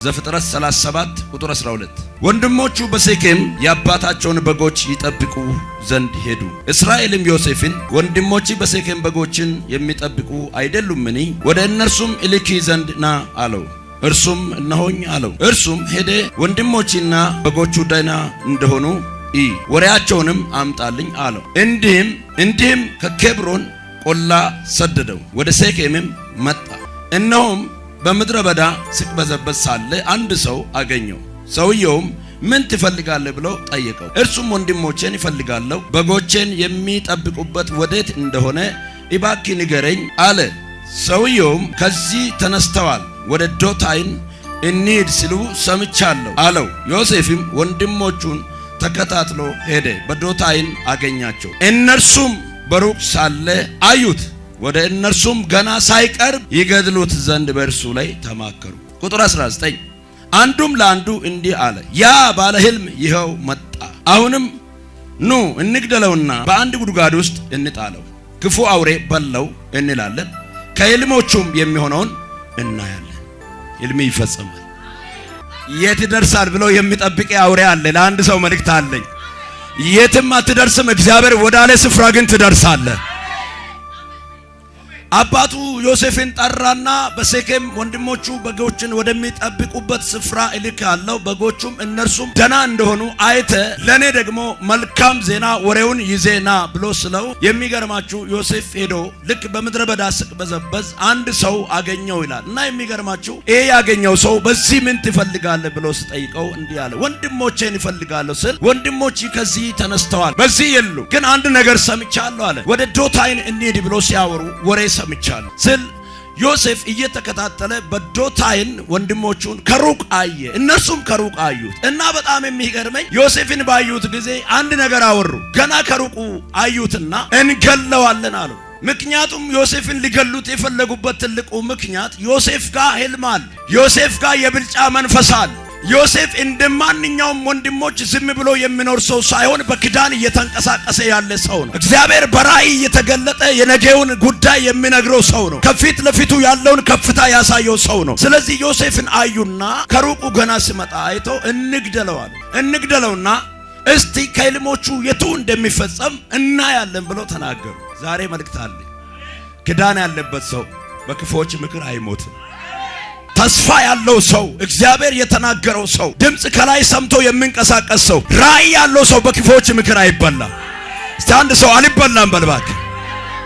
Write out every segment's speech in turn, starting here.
ዘፍጥረት 37 ቁጥር 12 ወንድሞቹ በሴኬም የአባታቸውን በጎች ይጠብቁ ዘንድ ሄዱ። እስራኤልም ዮሴፍን ወንድሞቹ በሴኬም በጎችን የሚጠብቁ አይደሉምን? ወደ እነርሱም እልክ ዘንድ ና አለው። እርሱም እነሆኝ አለው። እርሱም ሄደ ወንድሞችና በጎቹ ደህና እንደሆኑ ወሬያቸውንም አምጣልኝ አለው። እንዲህም ከኬብሮን ቆላ ሰደደው። ወደ ሴኬምም መጣ። እነሆም በምድረ በዳ ሲቅበዘበዝ ሳለ አንድ ሰው አገኘው። ሰውየውም ምን ትፈልጋለህ ብሎ ጠየቀው። እርሱም ወንድሞቼን ይፈልጋለሁ፣ በጎቼን የሚጠብቁበት ወዴት እንደሆነ እባክህ ንገረኝ አለ። ሰውየውም ከዚህ ተነስተዋል፣ ወደ ዶታይን እንሂድ ሲሉ ሰምቻለሁ አለው። ዮሴፍም ወንድሞቹን ተከታትሎ ሄደ፣ በዶታይን አገኛቸው። እነርሱም በሩቅ ሳለ አዩት። ወደ እነርሱም ገና ሳይቀርብ ይገድሉት ዘንድ በእርሱ ላይ ተማከሩ። ቁጥር 19 አንዱም ለአንዱ እንዲህ አለ፣ ያ ባለ ሕልም ይኸው መጣ። አሁንም ኑ እንግደለውና በአንድ ጉድጓድ ውስጥ እንጣለው፣ ክፉ አውሬ በለው እንላለን፣ ከሕልሞቹም የሚሆነውን እናያለን። ሕልም ይፈጸማል። የት ይደርሳል ብሎ የሚጠብቅ አውሬ አለ። ለአንድ ሰው መልእክት አለኝ። የትም አትደርስም፣ እግዚአብሔር ወዳለ ስፍራ ግን ትደርሳለህ። አባቱ ዮሴፍን ጠራና በሴኬም ወንድሞቹ በጎችን ወደሚጠብቁበት ስፍራ እልካለሁ፣ በጎቹም እነርሱም ደህና እንደሆኑ አይተ ለኔ ደግሞ መልካም ዜና ወሬውን ይዜና ብሎ ስለው፣ የሚገርማችሁ ዮሴፍ ሄዶ ልክ በምድረ በዳ ሲቅበዘበዝ አንድ ሰው አገኘው ይላል። እና የሚገርማችሁ ይሄ ያገኘው ሰው በዚህ ምን ትፈልጋለህ ብሎ ሲጠይቀው እንዲህ አለ፣ ወንድሞቼን ይፈልጋለሁ ስል ወንድሞቼ ከዚህ ተነስተዋል፣ በዚህ የሉ፣ ግን አንድ ነገር ሰምቻለሁ አለ። ወደ ዶታይን እንሂድ ብሎ ሲያወሩ ወሬ ሰምቻለሁ ስል ዮሴፍ እየተከታተለ በዶታይን ወንድሞቹን ከሩቅ አየ፣ እነርሱም ከሩቅ አዩት። እና በጣም የሚገርመኝ ዮሴፍን ባዩት ጊዜ አንድ ነገር አወሩ። ገና ከሩቁ አዩትና እንገለዋለን አሉ። ምክንያቱም ዮሴፍን ሊገሉት የፈለጉበት ትልቁ ምክንያት ዮሴፍ ጋር ሕልም አለ፣ ዮሴፍ ጋር የብልጫ መንፈስ አለ። ዮሴፍ እንደማንኛውም ወንድሞች ዝም ብሎ የሚኖር ሰው ሳይሆን በክዳን እየተንቀሳቀሰ ያለ ሰው ነው። እግዚአብሔር በራእይ እየተገለጠ የነገውን ጉዳይ የሚነግረው ሰው ነው። ከፊት ለፊቱ ያለውን ከፍታ ያሳየው ሰው ነው። ስለዚህ ዮሴፍን አዩና ከሩቁ ገና ሲመጣ አይተው እንግደለውና እስቲ ከሕልሞቹ የቱ እንደሚፈጸም እናያለን ብለው ተናገሩ። ዛሬ መልእክት አለ። ክዳን ያለበት ሰው በክፎች ምክር አይሞትም። ተስፋ ያለው ሰው፣ እግዚአብሔር የተናገረው ሰው፣ ድምጽ ከላይ ሰምቶ የሚንቀሳቀስ ሰው፣ ራእይ ያለው ሰው በክፎች ምክር አይበላም። እስቲ አንድ ሰው አልበላም በልባክ።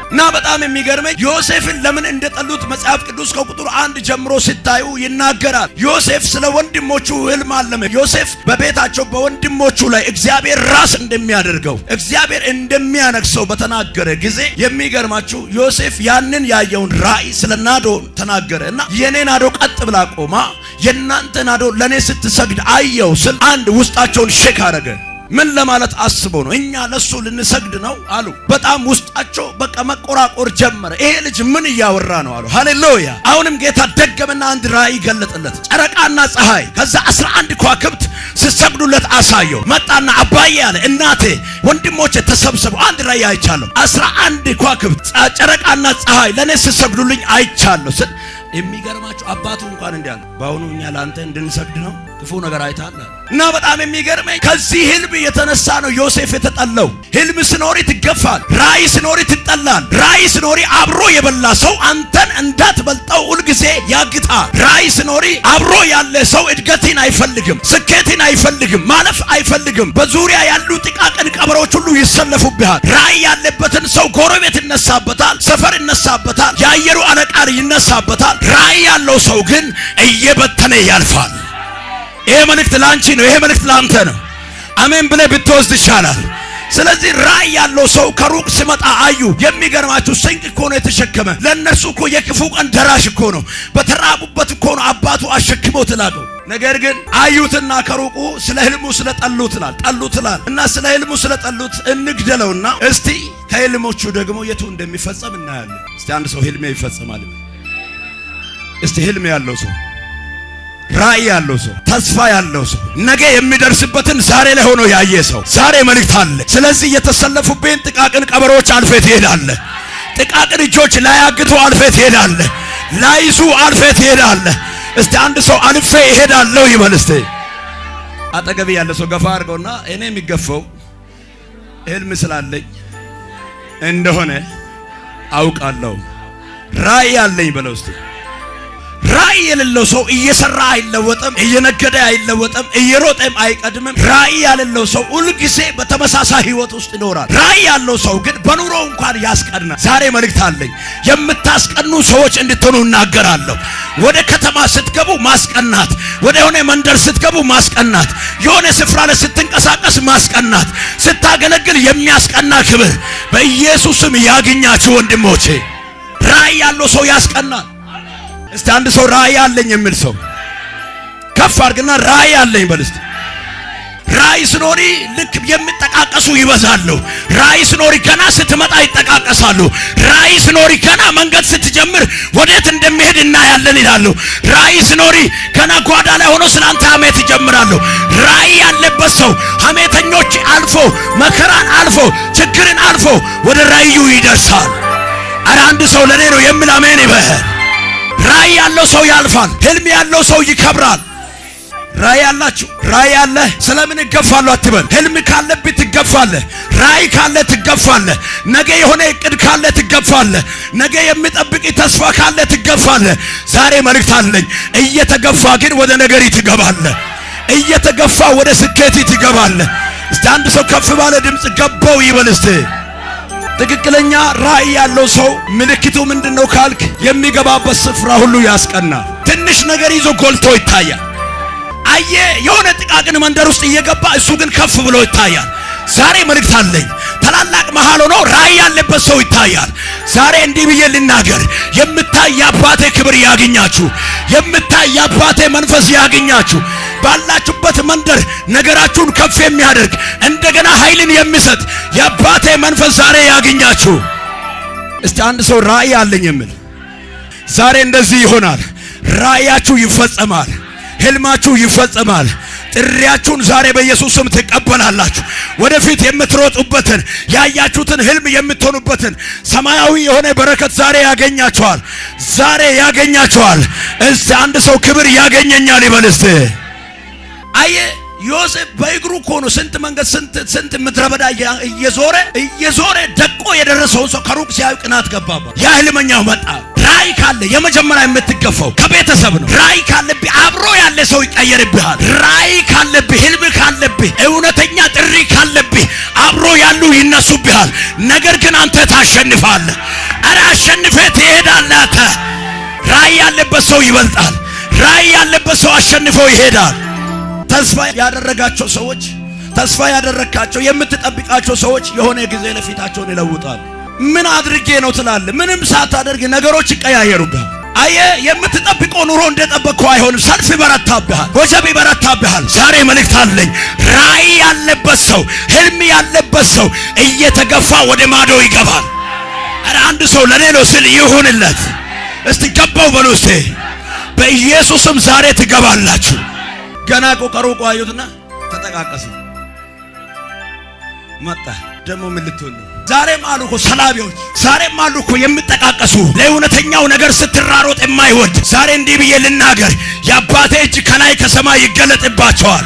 እና በጣም የሚገርመኝ ዮሴፍን ለምን እንደጠሉት መጽሐፍ ቅዱስ ከቁጥር 1 ጀምሮ ሲታዩ ይናገራል። ዮሴፍ ስለ ወንድሞቹ ሕልም አለመ። ዮሴፍ በቤታቸው በወንድሞቹ ላይ እግዚአብሔር ራስ እንደሚያደርገው እግዚአብሔር እንደሚያነግሰው በተናገረ ጊዜ የሚገርማችሁ ዮሴፍ ያንን ያየውን ራእይ ስለ ናዶ ተናገረ እና የኔ ናዶ ቀጥ ብላ ቆማ የናንተ ናዶ ለኔ ስትሰግድ አየው ስል አንድ ውስጣቸውን ሼክ አረገ። ምን ለማለት አስበው ነው? እኛ ለሱ ልንሰግድ ነው አሉ። በጣም ውስጣቸው በቃ መቆራቆር ጀመረ። ይሄ ልጅ ምን እያወራ ነው አሉ። ሃሌሉያ። አሁንም ጌታ ደገመና አንድ ራእይ ገለጠለት። ጨረቃና ፀሐይ ከዛ 11 ከዋክብት ሲሰግዱለት አሳየው። መጣና አባዬ አለ፣ እናቴ፣ ወንድሞቼ ተሰብሰቡ፣ አንድ ራእይ አይቻለሁ። 11 ከዋክብት ጨረቃና ፀሐይ ለኔ ሲሰግዱልኝ አይቻለሁ ስል የሚገርማችሁ አባቱ እንኳን እንዲያለ ባሁኑ እኛ ላንተ እንድንሰግድ ነው ክፉ ነገር አይታል። እና በጣም የሚገርመኝ ከዚህ ሕልም የተነሳ ነው ዮሴፍ የተጠላው። ሕልም ሲኖር ትገፋል፣ ራእይ ሲኖር ትጠላል። ራእይ ሲኖር አብሮ የበላ ሰው አንተን እንዳትበልጠው ሁልጊዜ ያግታል። ራእይ ሲኖር አብሮ ያለ ሰው እድገትን አይፈልግም፣ ስኬትን አይፈልግም፣ ማለፍ አይፈልግም። በዙሪያ ያሉ ጥቃቅን ቀበሮች ሁሉ ይሰለፉብሃል። ራእይ ያለበትን ሰው ጎረቤት ይነሳበታል፣ ሰፈር ይነሳበታል፣ የአየሩ አለቃር ይነሳበታል። ራእይ ያለው ሰው ግን እየበተነ ያልፋል። ይሄ መልእክት ላንቺ ነው። ይሄ መልእክት ላንተ ነው። አሜን ብለህ ብትወስድ ይሻላል። ስለዚህ ራእይ ያለው ሰው ከሩቅ ሲመጣ አዩ። የሚገርማችሁ ስንቅ እኮ ነው የተሸከመ። ለእነርሱ እኮ የክፉ ቀን ደራሽ እኮ ነው። በተራቡበት እኮ ነው አባቱ አሸክሞት ላከው። ነገር ግን አዩትና ከሩቁ ስለ ሕልሙ ስለጠሉት ጠሉትላል እና ስለ ሕልሙ ስለጠሉት እንግደለውና እስቲ ከሕልሞቹ ደግሞ የቱ እንደሚፈጸም እናያለን። እስቲ አንድ ሰው ሕልሜ ይፈጸማል። እስቲ ሕልም ያለው ሰው፣ ራእይ ያለው ሰው፣ ተስፋ ያለው ሰው፣ ነገ የሚደርስበትን ዛሬ ላይ ሆኖ ያየ ሰው ዛሬ መልእክት አለ። ስለዚህ የተሰለፉብን ጥቃቅን ቀበሮች አልፈ ትሄዳለህ። ጥቃቅን እጆች ላያግቱ አልፈ ትሄዳለህ። ላይዙ አልፈ ትሄዳለህ። እስቲ አንድ ሰው አልፌ እሄዳለሁ ይበል። እስቲ አጠገብ ያለ ሰው ገፋ አድርገውና እኔ የሚገፋው ህልም ስላለኝ እንደሆነ አውቃለሁ። ራእይ አለኝ በለው እስቲ። ራእይ የሌለው ሰው እየሰራ አይለወጥም፣ እየነገደ አይለወጥም፣ እየሮጠም አይቀድምም። ራእይ ያለው ሰው ሁሉ ጊዜ በተመሳሳይ ህይወት ውስጥ ይኖራል። ራእይ ያለው ሰው ግን በኑሮ እንኳን ያስቀናል። ዛሬ መልእክት አለኝ። የምታስቀኑ ሰዎች እንድትሆኑ እናገራለሁ። ወደ ከተማ ስትገቡ ማስቀናት፣ ወደ ሆነ መንደር ስትገቡ ማስቀናት፣ የሆነ ስፍራ ላይ ስትንቀሳቀስ ማስቀናት፣ ስታገለግል የሚያስቀና ክብር በኢየሱስም ያግኛችሁ ወንድሞቼ። ራእይ ያለው ሰው ያስቀናል። እስቲ አንድ ሰው ራእይ አለኝ የሚል ሰው ከፍ አድርግና ራእይ አለኝ በል እስቲ። ራእይ ሲኖሪ ልክ የሚጠቃቀሱ ይበዛሉ። ራእይ ሲኖሪ ገና ስትመጣ ይጠቃቀሳሉ። ራእይ ሲኖሪ ገና መንገድ ስትጀምር ወዴት እንደሚሄድ እናያለን ይላሉ። ራእይ ሲኖሪ ገና ጓዳ ላይ ሆኖ ስላንተ ሐሜት ይጀምራሉ። ራእይ ያለበት ሰው ሐሜተኞች አልፎ መከራን አልፎ ችግርን አልፎ ወደ ራእዩ ይደርሳል። አረ አንድ ሰው ለኔ ነው የሚል አሜን ይበል። ራእይ ያለው ሰው ያልፋል። ህልም ያለው ሰው ይከብራል። ራእይ ያላችሁ ራእይ ያለ ስለምን ይገፋሉ አትበል። ህልም ካለብህ ትገፋለህ። ራእይ ካለ ትገፋለህ። ነገ የሆነ እቅድ ካለ ትገፋለህ። ነገ የሚጠብቅ ተስፋ ካለ ትገፋለህ። ዛሬ መልእክት አለኝ። እየተገፋ ግን ወደ ነገር ትገባለህ። እየተገፋ ወደ ስኬት ትገባለህ። እስቲ አንድ ሰው ከፍ ባለ ድምጽ ገባው ይበል እስቲ። ትክክለኛ ራእይ ያለው ሰው ምልክቱ ምንድነው ካልክ የሚገባበት ስፍራ ሁሉ ያስቀናል። ትንሽ ነገር ይዞ ጎልቶ ይታያል። አየ የሆነ ጥቃቅን መንደር ውስጥ እየገባ እሱ ግን ከፍ ብሎ ይታያል። ዛሬ መልእክት አለኝ። ታላላቅ መሃል ሆኖ ራእይ ያለበት ሰው ይታያል። ዛሬ እንዲህ ብዬ ልናገር፣ የምታይ የአባቴ ክብር ያገኛችሁ፣ የምታይ የአባቴ መንፈስ ያገኛችሁ። ባላችሁበት መንደር ነገራችሁን ከፍ የሚያደርግ እንደገና ኃይልን የሚሰጥ የአባቴ መንፈስ ዛሬ ያገኛችሁ። እስቲ አንድ ሰው ራእይ አለኝ የሚል ዛሬ እንደዚህ ይሆናል። ራእያችሁ ይፈጸማል። ህልማችሁ ይፈጸማል። ጥሪያችሁን ዛሬ በኢየሱስ ስም ትቀበላላችሁ። ወደፊት የምትሮጡበትን ያያችሁትን ህልም የምትሆኑበትን ሰማያዊ የሆነ በረከት ዛሬ ያገኛችኋል። ዛሬ ያገኛችኋል። እስቲ አንድ ሰው ክብር ያገኘኛል ይበል እስቲ። አየ ዮሴፍ በእግሩ እኮ ነው ስንት መንገድ ስንት ምድረ በዳ እየዞረ ደቆ የደረሰውን ሰው ከሩቅ ሲያዩ ቅናት ገባበት። ያ ህልመኛው መጣ። ራእይ ካለ የመጀመሪያ የምትገፋው ከቤተሰብ ነው። ራእይ ካለብህ አብሮ ያለ ሰው ይቀየርብሃል። ራእይ ካለብህ ህልም ካለብህ እውነተኛ ጥሪ ካለብህ አብሮ ያሉ ይነሱብሃል። ነገር ግን አንተ ታሸንፋለህ። አረ አሸንፈህ ትሄዳለህ። አንተ ራእይ ያለበት ሰው ይበልጣል። ራእይ ያለበት ሰው አሸንፎ ይሄዳል። ተስፋ ያደረጋቸው ሰዎች ተስፋ ያደረካቸው የምትጠብቃቸው ሰዎች የሆነ ጊዜ ለፊታቸውን ይለውጣል። ምን አድርጌ ነው ትላለህ? ምንም ሳታደርግ ነገሮች ይቀያየሩብሃል። አየ የምትጠብቀው ኑሮ እንደጠበቅከው አይሆንም። ሰልፍ ይበረታብሃል፣ ወጀብ ይበረታብሃል። ዛሬ መልእክት አለኝ። ራእይ ያለበት ሰው ህልም ያለበት ሰው እየተገፋ ወደ ማዶ ይገባል። አረ አንድ ሰው ለኔ ነው ስል ይሁንለት። እስቲ ገባው በሉ እስቲ። በኢየሱስም ዛሬ ትገባላችሁ። ገና ቆቀሩቆ አዩትና ተጠቃቀሱ። መጣ ደግሞ ምን ልትሆን ነው? ዛሬም አሉ እኮ ሰላቢዎች፣ ዛሬም አሉ እኮ የሚጠቃቀሱ ለእውነተኛው ነገር ስትራሮጥ የማይወድ። ዛሬ እንዲህ ብዬ ልናገር፣ የአባቴ እጅ ከላይ ከሰማይ ይገለጥባቸዋል።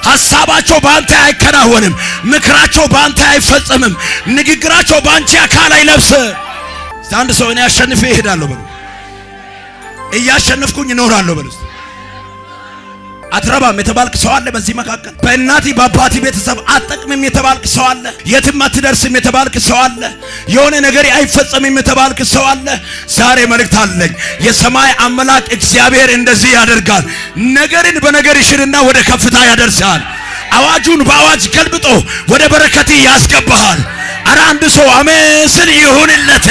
ሐሳባቸው በአንተ አይከናወንም። ምክራቸው በአንተ አይፈጸምም። ንግግራቸው በአንቺ አካል አይለብስም። አንድ ሰው እኔ አሸንፌ እሄዳለሁ በሉ። እያሸነፍኩኝ እኖራለሁ በሉ። አትረባም የተባልክ ሰው አለ በዚህ መካከል። በእናቲ በአባቲ ቤተሰብ አትጠቅምም የተባልክ ሰው አለ። የትም አትደርስም የተባልክ ሰው አለ። የሆነ ነገር አይፈጸምም የተባልክ ሰው አለ። ዛሬ መልእክት አለኝ። የሰማይ አምላክ እግዚአብሔር እንደዚህ ያደርጋል። ነገርን በነገር ይሽርና ወደ ከፍታ ያደርሳል። አዋጁን በአዋጅ ገልብጦ ወደ በረከት ያስገባሃል። አረ አንድ ሰው አሜን ስል ይሁንለት።